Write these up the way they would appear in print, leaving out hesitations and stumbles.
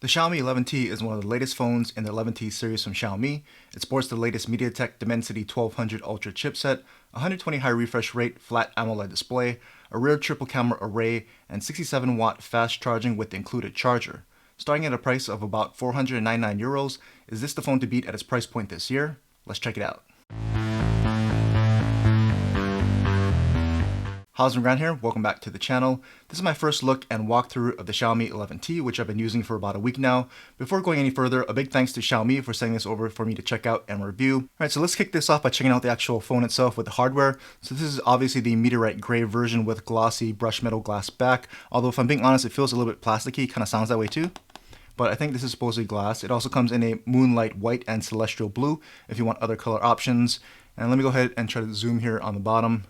The Xiaomi 11T is one of the latest phones in the 11T series from Xiaomi. It sports the latest MediaTek Dimensity 1200 Ultra chipset, 120 high refresh rate flat AMOLED display, a rear triple camera array, and 67-watt fast charging with the included charger. Starting at a price of about €499, is this the phone to beat at its price point this year? Let's check it out. How's it going here? Welcome back to the channel. This is my first look and walkthrough of the Xiaomi 11T, which I've been using for about a week now. Before going any further, a big thanks to Xiaomi for sending this over for me to check out and review. Alright, so let's kick this off by checking out the actual phone itself with the hardware. So this is obviously the meteorite gray version with glossy brushed metal glass back, although if I'm being honest, it feels a little bit plasticky, kind of sounds that way too. But I think this is supposedly glass. It also comes in a moonlight white and celestial blue if you want other color options. And let me go ahead and try to zoom here on the bottom,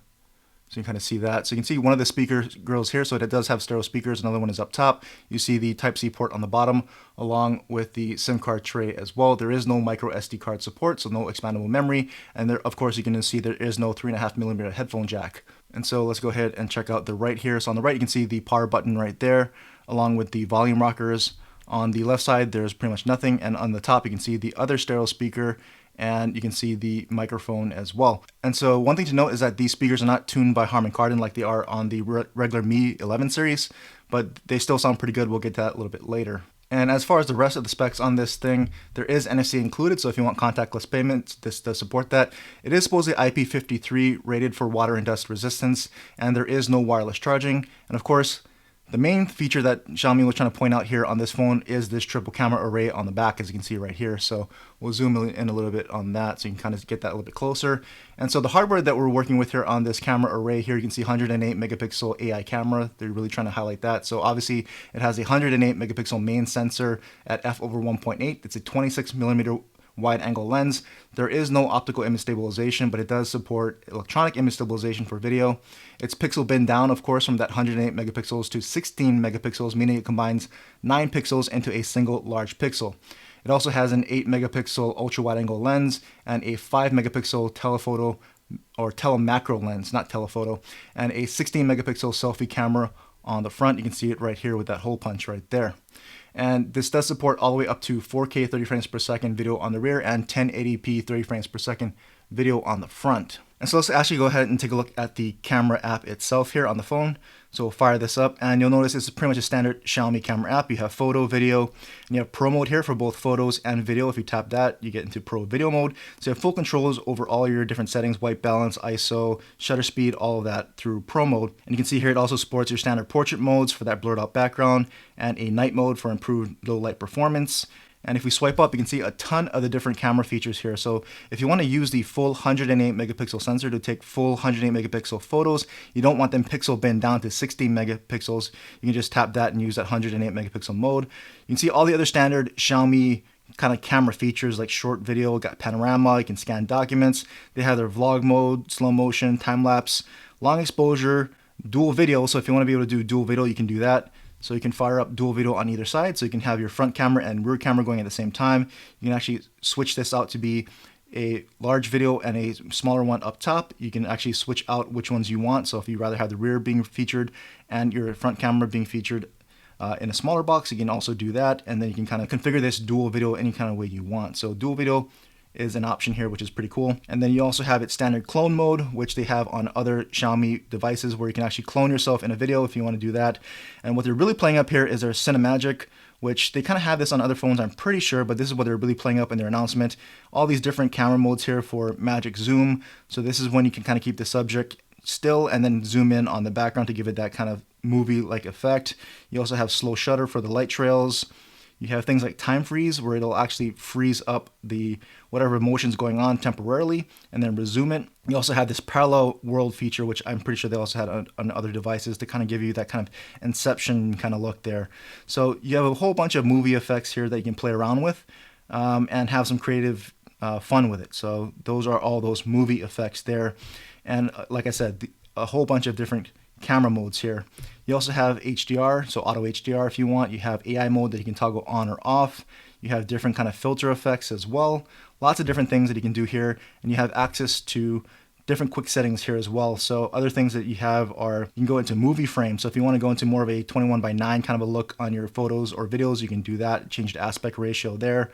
so you can kind of see that. So you can see one of the speaker grills here, so it does have stereo speakers. Another one is up top. You see the Type-C port on the bottom, along with the SIM card tray as well. There is no micro SD card support, so no expandable memory. And there, of course, you can see there is no 3.5mm headphone jack. And so let's go ahead and check out the right here. So on the right, you can see the power button right there, along with the volume rockers. On the left side, there's pretty much nothing. And on the top, you can see the other stereo speaker, and you can see the microphone as well. And so one thing to note is that these speakers are not tuned by Harman Kardon like they are on the regular Mi 11 series, but they still sound pretty good. We'll get to that a little bit later. And as far as the rest of the specs on this thing, there is NFC included, so if you want contactless payments, this does support that. It is supposedly IP53 rated for water and dust resistance, and there is no wireless charging. And of course, the main feature that Xiaomi was trying to point out here on this phone is this triple camera array on the back, as you can see right here. So we'll zoom in a little bit on that so you can kind of get that a little bit closer. And so the hardware that we're working with here on this camera array here, you can see 108 megapixel AI camera. They're really trying to highlight that. So obviously it has a 108 megapixel main sensor at f/1.8. It's a 26mm wide angle lens. There is no optical image stabilization, but it does support electronic image stabilization for video. It's pixel bin down, of course, from that 108 megapixels to 16 megapixels, meaning it combines 9 pixels into a single large pixel. It also has an 8 megapixel ultra wide angle lens and a 5 megapixel telephoto or telemacro lens, not telephoto, and a 16 megapixel selfie camera on the front. You can see it right here with that hole punch right there. And this does support all the way up to 4K 30 frames per second video on the rear and 1080p 30 frames per second video on the front. And so let's actually go ahead and take a look at the camera app itself here on the phone. So we'll fire this up, and you'll notice it's pretty much a standard Xiaomi camera app. You have photo, video, and you have Pro mode here for both photos and video. If you tap that, you get into Pro video mode. So you have full controls over all your different settings, white balance, ISO, shutter speed, all of that through Pro mode. And you can see here it also supports your standard portrait modes for that blurred out background and a night mode for improved low light performance. And if we swipe up, you can see a ton of the different camera features here. So if you want to use the full 108 megapixel sensor to take full 108 megapixel photos, you don't want them pixel bin down to 16 megapixels. You can just tap that and use that 108 megapixel mode. You can see all the other standard Xiaomi kind of camera features like short video, got panorama, you can scan documents. They have their vlog mode, slow motion, time lapse, long exposure, dual video. So if you want to be able to do dual video, you can do that. So you can fire up dual video on either side, so you can have your front camera and rear camera going at the same time. You can actually switch this out to be a large video and a smaller one up top. You can actually switch out which ones you want. So if you rather have the rear being featured and your front camera being featured in a smaller box, you can also do that. And then you can kind of configure this dual video any kind of way you want. So dual video is an option here, which is pretty cool. And then you also have its standard clone mode, which they have on other Xiaomi devices, where you can actually clone yourself in a video if you want to do that. And what they're really playing up here is their Cinemagic, which they kind of have this on other phones, I'm pretty sure, but this is what they're really playing up in their announcement. All these different camera modes here for magic zoom. So this is when you can kind of keep the subject still and then zoom in on the background to give it that kind of movie-like effect. You also have slow shutter for the light trails. You have things like time freeze, where it'll actually freeze up the whatever motion's going on temporarily and then resume it. You also have this parallel world feature, which I'm pretty sure they also had on other devices to kind of give you that kind of Inception kind of look there. So you have a whole bunch of movie effects here that you can play around with and have some creative fun with it. So those are all those movie effects there. And like I said, a whole bunch of different camera modes here. You also have HDR, so auto HDR if you want. You have AI mode that you can toggle on or off. You have different kind of filter effects as well. Lots of different things that you can do here. And you have access to different quick settings here as well. So other things that you have are, you can go into movie frame. So if you want to go into more of a 21:9 kind of a look on your photos or videos, you can do that. Change the aspect ratio there.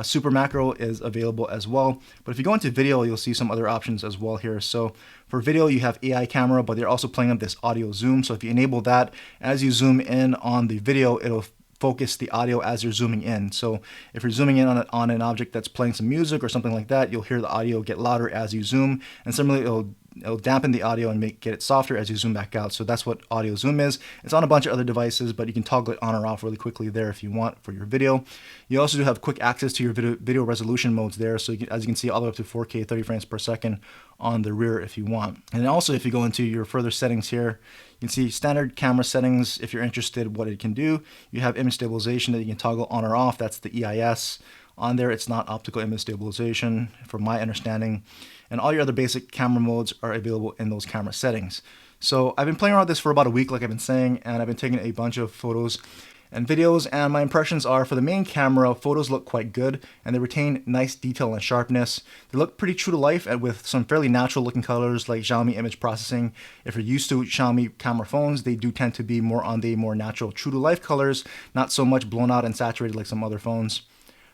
Super macro is available as well. But if you go into video, you'll see some other options as well here. So for video, you have AI camera, but they're also playing up this audio zoom. So if you enable that, as you zoom in on the video, it'll focus the audio as you're zooming in. So if you're zooming in on an object that's playing some music or something like that, you'll hear the audio get louder as you zoom. And similarly, it'll dampen the audio and get it softer as you zoom back out. So that's what audio zoom is. It's on a bunch of other devices, but you can toggle it on or off really quickly there if you want for your video. You also do have quick access to your video resolution modes there. So as you can see, all the way up to 4K 30 frames per second on the rear if you want. And then also if you go into your further settings here, you can see standard camera settings if you're interested what it can do. You have image stabilization that you can toggle on or off. That's the EIS. On there, it's not optical image stabilization from my understanding. And all your other basic camera modes are available in those camera settings. So I've been playing around with this for about a week, like I've been saying, and I've been taking a bunch of photos and videos, and my impressions are, for the main camera, photos look quite good and they retain nice detail and sharpness. They look pretty true to life and with some fairly natural looking colors like Xiaomi image processing. If you're used to Xiaomi camera phones, they do tend to be more on the more natural true to life colors, not so much blown out and saturated like some other phones.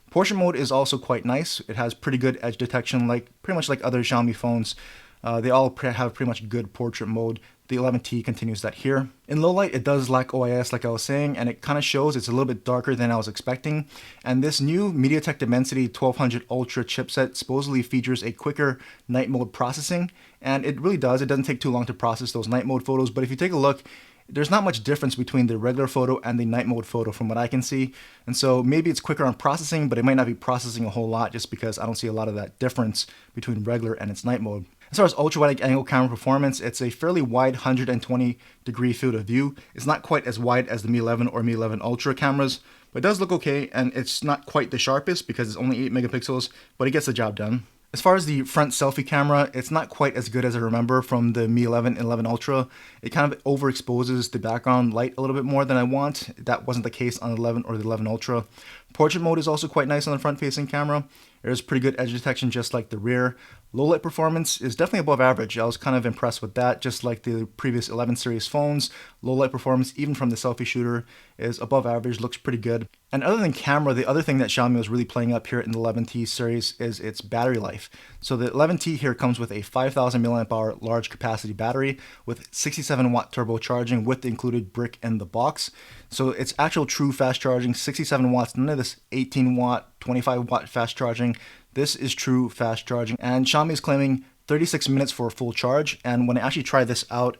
Portrait mode is also quite nice. It has pretty good edge detection, like pretty much like other Xiaomi phones. They all have pretty much good portrait mode. The 11T continues that here. In low light, it does lack OIS like I was saying, and it kind of shows it's a little bit darker than I was expecting. And this new MediaTek Dimensity 1200 Ultra chipset supposedly features a quicker night mode processing, and it really does. It doesn't take too long to process those night mode photos, but if you take a look, there's not much difference between the regular photo and the night mode photo from what I can see. And so maybe it's quicker on processing, but it might not be processing a whole lot just because I don't see a lot of that difference between regular and its night mode. As far as ultra wide angle camera performance, it's a fairly wide 120-degree field of view. It's not quite as wide as the Mi 11 or Mi 11 Ultra cameras, but it does look okay, and it's not quite the sharpest because it's only 8 megapixels, but it gets the job done. As far as the front selfie camera, it's not quite as good as I remember from the Mi 11 and 11 Ultra. It kind of overexposes the background light a little bit more than I want. That wasn't the case on the 11 or the 11 Ultra. Portrait mode is also quite nice on the front-facing camera. There's pretty good edge detection just like the rear. Low light performance is definitely above average. I was kind of impressed with that, just like the previous 11 series phones. Low light performance, even from the selfie shooter, is above average, looks pretty good. And other than camera, the other thing that Xiaomi was really playing up here in the 11T series is its battery life. So the 11T here comes with a 5000 mAh large capacity battery with 67 watt turbocharging with the included brick in the box. So it's actual true fast charging, 67 watts, none of this 18 watt, 25 watt fast charging. This is true fast charging, and Xiaomi is claiming 36 minutes for a full charge, and when I actually tried this out,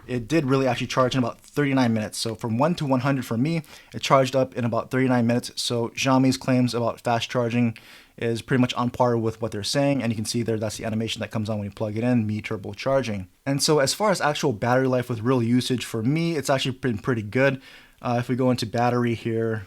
it did really actually charge in about 39 minutes. So from 1 to 100 for me, it charged up in about 39 minutes. So Xiaomi's claims about fast charging is pretty much on par with what they're saying, and you can see there that's the animation that comes on when you plug it in, Mi Turbo Charging. And so as far as actual battery life with real usage, for me, it's actually been pretty good. If we go into battery here,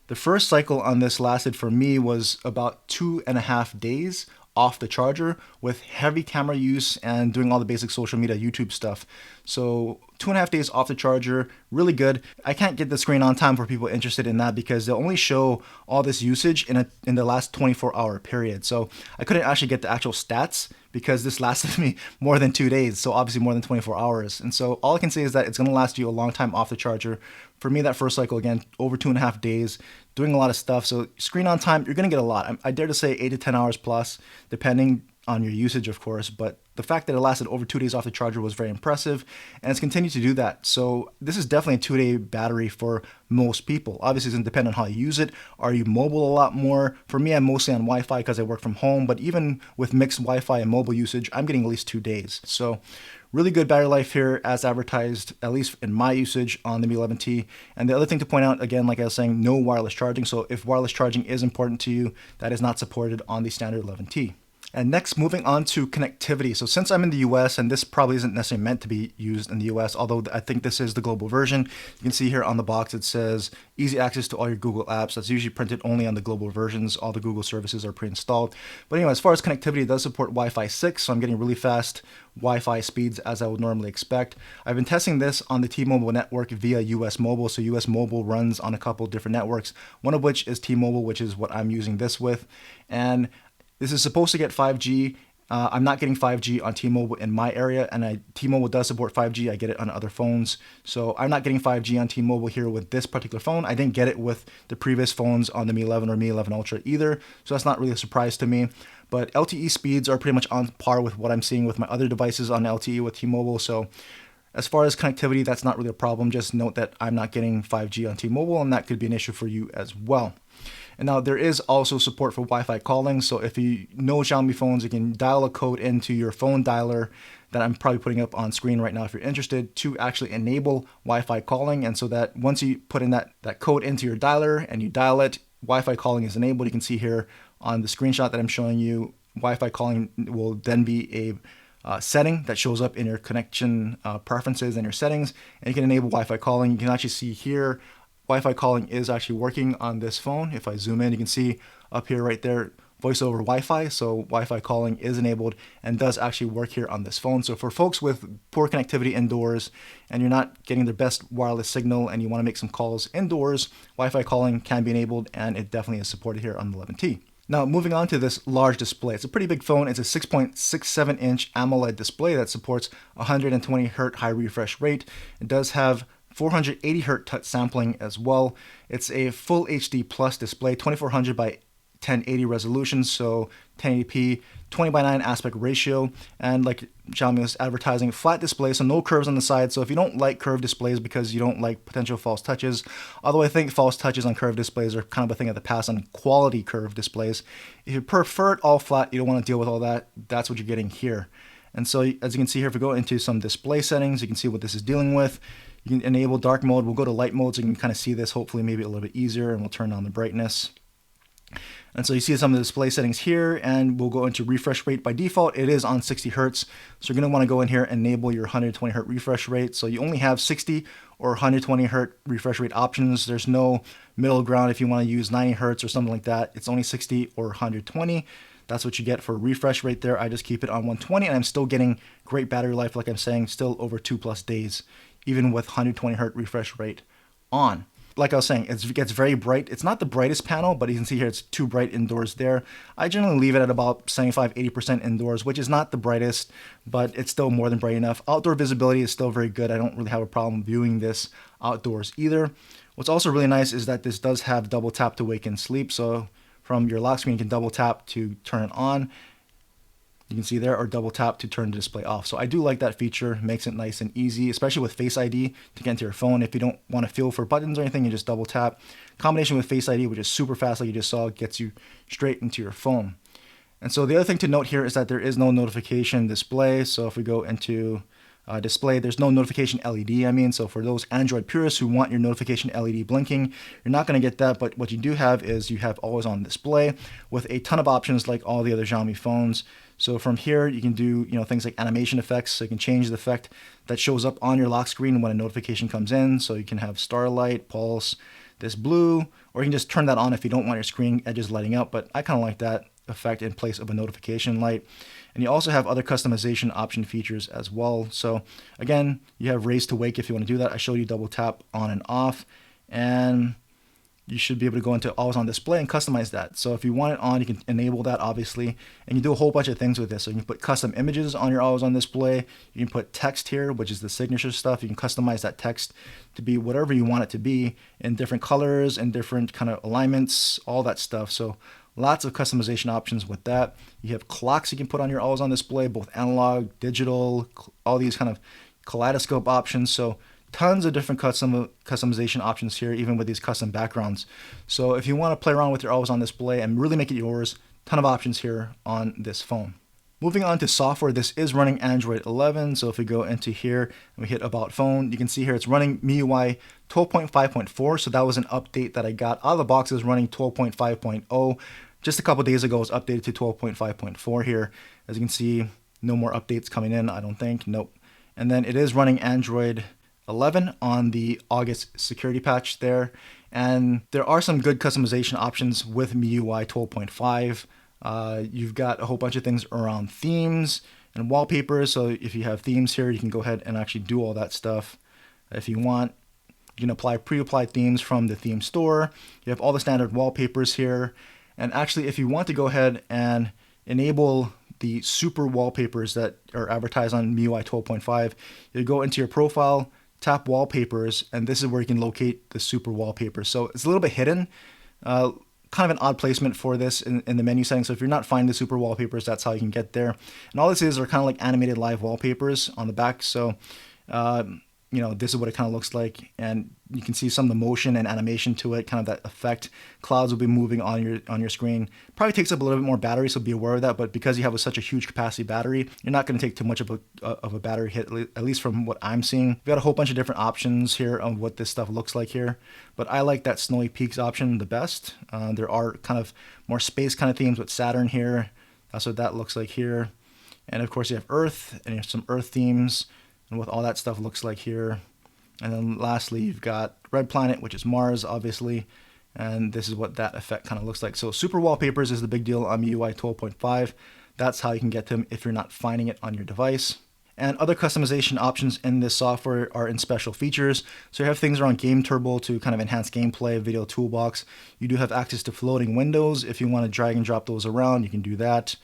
the first cycle on this lasted for me was about 2.5 days off the charger with heavy camera use and doing all the basic social media YouTube stuff. So 2.5 days off the charger, really good. I can't get the screen on time for people interested in that because they'll only show all this usage in the last 24-hour period. So I couldn't actually get the actual stats because this lasted me more than 2 days, so obviously more than 24 hours. And so all I can say is that it's going to last you a long time off the charger. For me, that first cycle, again, over 2.5 days, doing a lot of stuff. So screen on time, you're going to get a lot. I dare to say 8 to 10 hours plus, depending on your usage, of course, but the fact that it lasted over 2 days off the charger was very impressive, and it's continued to do that. So this is definitely a 2-day battery for most people. Obviously, it's going to depend on how you use it. Are you mobile a lot more? For me, I'm mostly on Wi-Fi because I work from home, but even with mixed Wi-Fi and mobile usage, I'm getting at least 2 days. So really good battery life here as advertised, at least in my usage on the Mi 11T. And the other thing to point out, again, like I was saying, no wireless charging. So if wireless charging is important to you, that is not supported on the standard 11T. And next, moving on to connectivity. So since I'm in the US, and this probably isn't necessarily meant to be used in the US, although I think this is the global version, you can see here on the box it says easy access to all your Google apps. That's usually printed only on the global versions. All the Google services are pre-installed. But anyway, as far as connectivity, it does support Wi-Fi 6, so I'm getting really fast Wi-Fi speeds as I would normally expect. I've been testing this on the T-Mobile network via US Mobile. So US Mobile runs on a couple different networks, one of which is T-Mobile, which is what I'm using this with. And this is supposed to get 5G, I'm not getting 5G on T-Mobile in my area, and T-Mobile does support 5G. I get it on other phones. So I'm not getting 5G on T-Mobile here with this particular phone. I didn't get it with the previous phones on the Mi 11 or Mi 11 Ultra either. So that's not really a surprise to me. But LTE speeds are pretty much on par with what I'm seeing with my other devices on LTE with T-Mobile. So as far as connectivity, that's not really a problem. Just note that I'm not getting 5G on T-Mobile, and that could be an issue for you as well. And now there is also support for Wi-Fi calling. So if you know Xiaomi phones, you can dial a code into your phone dialer that I'm probably putting up on screen right now if you're interested, to actually enable Wi-Fi calling. And so that once you put in that code into your dialer and you dial it, Wi-Fi calling is enabled. You can see here on the screenshot that I'm showing you, Wi-Fi calling will then be a setting that shows up in your connection preferences and your settings, and you can enable Wi-Fi calling. You can actually see here Wi-Fi calling is actually working on this phone. If I zoom in, you can see up here right there, voice over Wi-Fi. So Wi-Fi calling is enabled and does actually work here on this phone. So for folks with poor connectivity indoors and you're not getting the best wireless signal and you want to make some calls indoors, Wi-Fi calling can be enabled, and it definitely is supported here on the 11T. Now, moving on to this large display. It's a pretty big phone. It's a 6.67 inch AMOLED display that supports 120 Hz high refresh rate. It does have 480 Hz touch sampling as well. It's a full HD plus display, 2400 by 1080 resolution, so 1080p, 20:9 aspect ratio, and like Xiaomi was advertising, flat display, so no curves on the side. So if you don't like curved displays because you don't like potential false touches, although I think false touches on curved displays are kind of a thing of the past on quality curved displays, if you prefer it all flat, you don't want to deal with all that, that's what you're getting here. And so as you can see here, if we go into some display settings, you can see what this is dealing with. You can enable dark mode. We'll go to light mode so you can kind of see this, hopefully maybe a little bit easier, and we'll turn on the brightness. And so you see some of the display settings here, and we'll go into refresh rate. By default, it is on 60 Hertz. So you're going to want to go in here and enable your 120 Hertz refresh rate. So you only have 60 or 120 Hertz refresh rate options. There's no middle ground if you want to use 90 Hertz or something like that. It's only 60 or 120. That's what you get for refresh rate there. I just keep it on 120, and I'm still getting great battery life, like I'm saying, still over 2+ days, even with 120 Hertz refresh rate on. Like I was saying, it gets very bright. It's not the brightest panel, but you can see here it's too bright indoors there. I generally leave it at about 75-80% indoors, which is not the brightest, but it's still more than bright enough. Outdoor visibility is still very good. I don't really have a problem viewing this outdoors either. What's also really nice is that this does have double tap to wake and sleep. So from your lock screen, you can double tap to turn it on. You can see there, or double tap to turn the display off. So I do like that feature. Makes it nice and easy, especially with Face ID to get into your phone. If you don't want to feel for buttons or anything, you just double tap. Combination with Face ID, which is super fast, like you just saw, gets you straight into your phone. And so the other thing to note here is that there is no notification display. So if we go into display, there's no notification LED. So for those Android purists who want your notification LED blinking, you're not going to get that. But what you do have is you have always on display with a ton of options like all the other Xiaomi phones. So from here, you can do things like animation effects. So you can change the effect that shows up on your lock screen when a notification comes in. So you can have starlight, pulse, this blue, or you can just turn that on if you don't want your screen edges lighting up. But I kind of like that effect in place of a notification light. And you also have other customization option features as well. So again, you have raise to wake if you want to do that. I showed you double tap on and off, and you should be able to go into always on display and customize that. So if you want it on, you can enable that obviously, and you do a whole bunch of things with this. So you can put custom images on your always on display. You can put text here, which is the signature stuff. You can customize that text to be whatever you want it to be in different colors and different kind of alignments, all that stuff. So lots of customization options with that. You have clocks you can put on your always on display, both analog, digital, all these kind of kaleidoscope options. So tons of different customization options here, even with these custom backgrounds. So if you want to play around with your always on display and really make it yours, ton of options here on this phone. Moving on to software, this is running Android 11. So if we go into here and we hit About Phone, you can see here it's running MIUI 12.5.4. So that was an update that I got out of the box. It was running 12.5.0. Just a couple days ago, it was updated to 12.5.4 here. As you can see, no more updates coming in, I don't think. Nope. And then it is running Android 11 on the August security patch there. And there are some good customization options with MIUI 12.5. You've got a whole bunch of things around themes and wallpapers. So if you have themes here, you can go ahead and actually do all that stuff. If you want, you can pre-apply themes from the theme store. You have all the standard wallpapers here. And actually, if you want to go ahead and enable the super wallpapers that are advertised on MIUI 12.5. You go into your profile, tap wallpapers, and this is where you can locate the super wallpapers. So it's a little bit hidden, kind of an odd placement for this in the menu settings. So if you're not finding the super wallpapers, that's how you can get there. And all this is are kind of like animated live wallpapers on the back. So you know, this is what it kind of looks like, and you can see some of the motion and animation to it, kind of that effect. Clouds will be moving on your screen. Probably takes up a little bit more battery, so be aware of that. But because you have such a huge capacity battery, you're not going to take too much of a battery hit, at least from what I'm seeing. We've got a whole bunch of different options here on what this stuff looks like here, but I like that Snowy Peaks option the best. There are kind of more space kind of themes with Saturn here. That's what that looks like here. And of course you have Earth, and you have some Earth themes, and what all that stuff looks like here. And then lastly, you've got Red Planet, which is Mars, obviously. And this is what that effect kind of looks like. So super wallpapers is the big deal on MIUI 12.5. That's how you can get them if you're not finding it on your device. And other customization options in this software are in special features. So you have things around Game Turbo to kind of enhance gameplay, video toolbox. You do have access to floating windows. If you want to drag and drop those around, you can do that.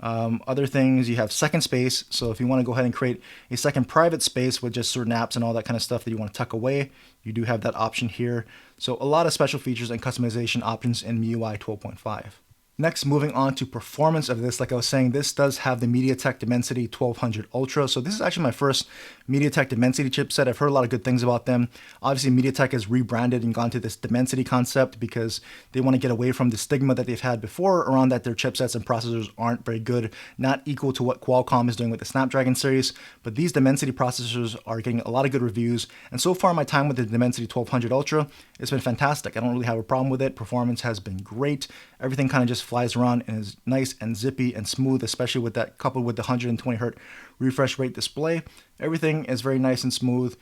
Other things, you have second space. So if you want to go ahead and create a second private space with just certain apps and all that kind of stuff that you want to tuck away, you do have that option here. So a lot of special features and customization options in MIUI 12.5. Next, moving on to performance of this, like I was saying, this does have the MediaTek Dimensity 1200 Ultra. So this is actually my first MediaTek Dimensity chipset. I've heard a lot of good things about them. Obviously, MediaTek has rebranded and gone to this Dimensity concept because they want to get away from the stigma that they've had before around that their chipsets and processors aren't very good, not equal to what Qualcomm is doing with the Snapdragon series. But these Dimensity processors are getting a lot of good reviews. And so far, my time with the Dimensity 1200 Ultra, it's been fantastic. I don't really have a problem with it. Performance has been great. Everything kind of just flies around and is nice and zippy and smooth, especially with that coupled with the 120 Hz refresh rate display. Everything is very nice and smooth.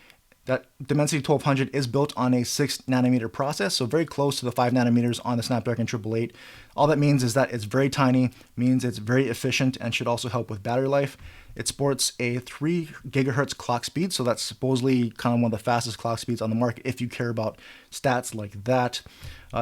That Dimensity 1200 is built on a 6nm process, so very close to the 5nm on the Snapdragon 888. All that means is that it's very tiny, means it's very efficient, and should also help with battery life. It sports a 3 GHz clock speed, so that's supposedly kind of one of the fastest clock speeds on the market if you care about stats like that.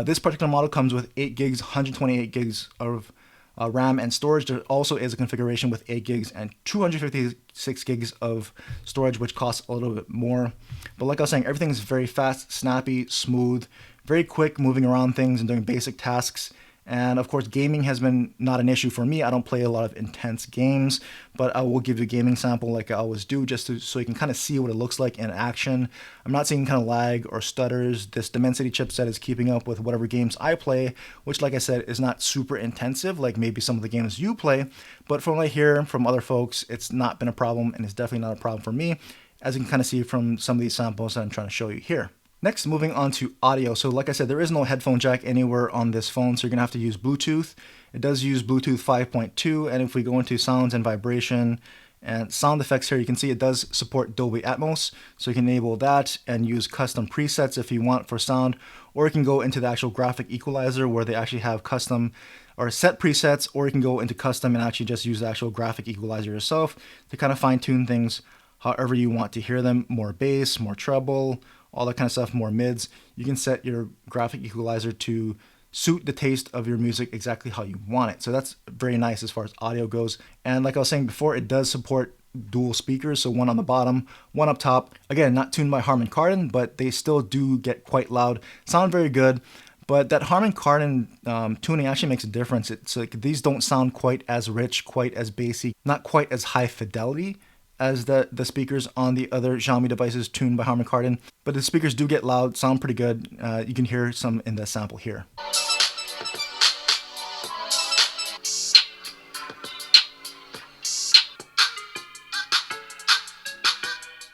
This particular model comes with 8 gigs, 128 gigs of RAM and storage. There also is a configuration with 8 gigs and 256 gigs of storage, which costs a little bit more. But like I was saying, everything is very fast, snappy, smooth, very quick moving around things and doing basic tasks. And of course, gaming has been not an issue for me. I don't play a lot of intense games, but I will give you a gaming sample like I always do, just so you can kind of see what it looks like in action. I'm not seeing kind of lag or stutters. This Dimensity chipset is keeping up with whatever games I play, which, like I said, is not super intensive like maybe some of the games you play. But from what I hear from other folks, it's not been a problem, and it's definitely not a problem for me, as you can kind of see from some of these samples that I'm trying to show you here. Next, moving on to audio. So like I said, there is no headphone jack anywhere on this phone, so you're going to have to use Bluetooth. It does use Bluetooth 5.2, and if we go into sounds and vibration and sound effects here, you can see it does support Dolby Atmos, so you can enable that and use custom presets if you want for sound, or you can go into the actual graphic equalizer where they actually have custom or set presets, or you can go into custom and actually just use the actual graphic equalizer yourself to kind of fine-tune things however you want to hear them, more bass, more treble, all that kind of stuff, more mids. You can set your graphic equalizer to suit the taste of your music exactly how you want it. So that's very nice as far as audio goes. And like I was saying before, it does support dual speakers, so one on the bottom, one up top. Again, not tuned by Harman Kardon, but they still do get quite loud, sound very good. But that Harman Kardon tuning actually makes a difference. It's like these don't sound quite as rich, quite as bassy, not quite as high fidelity as the speakers on the other Xiaomi devices tuned by Harman Kardon. But the speakers do get loud, sound pretty good. You can hear some in the sample here.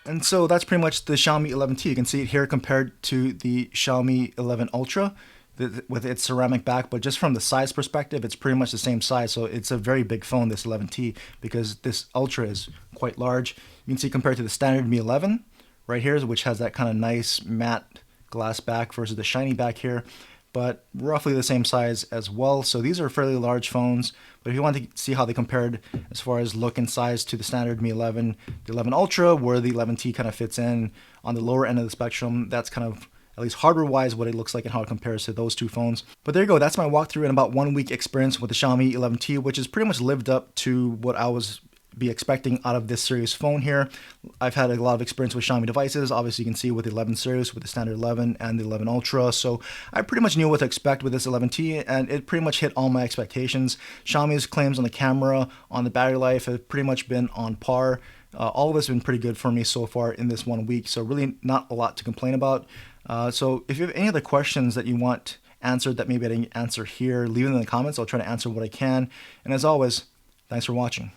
And so that's pretty much the Xiaomi 11T. You can see it here compared to the Xiaomi 11 Ultra with its ceramic back, but just from the size perspective, it's pretty much the same size. So it's a very big phone, this 11T, because this Ultra is quite large. You can see compared to the standard Mi 11 right here, which has that kind of nice matte glass back versus the shiny back here, but roughly the same size as well. So these are fairly large phones, but if you want to see how they compared as far as look and size to the standard Mi 11, the 11 Ultra, where the 11T kind of fits in on the lower end of the spectrum, that's kind of at least hardware-wise, what it looks like and how it compares to those two phones. But there you go, that's my walkthrough and about 1 week experience with the Xiaomi 11T, which has pretty much lived up to what I was be expecting out of this series phone here. I've had a lot of experience with Xiaomi devices. Obviously, you can see with the 11 series, with the standard 11 and the 11 Ultra. So I pretty much knew what to expect with this 11T, and it pretty much hit all my expectations. Xiaomi's claims on the camera, on the battery life have pretty much been on par. All of this has been pretty good for me so far in this 1 week. So really not a lot to complain about. So if you have any other questions that you want answered that maybe I didn't answer here, leave them in the comments. I'll try to answer what I can. And as always, thanks for watching.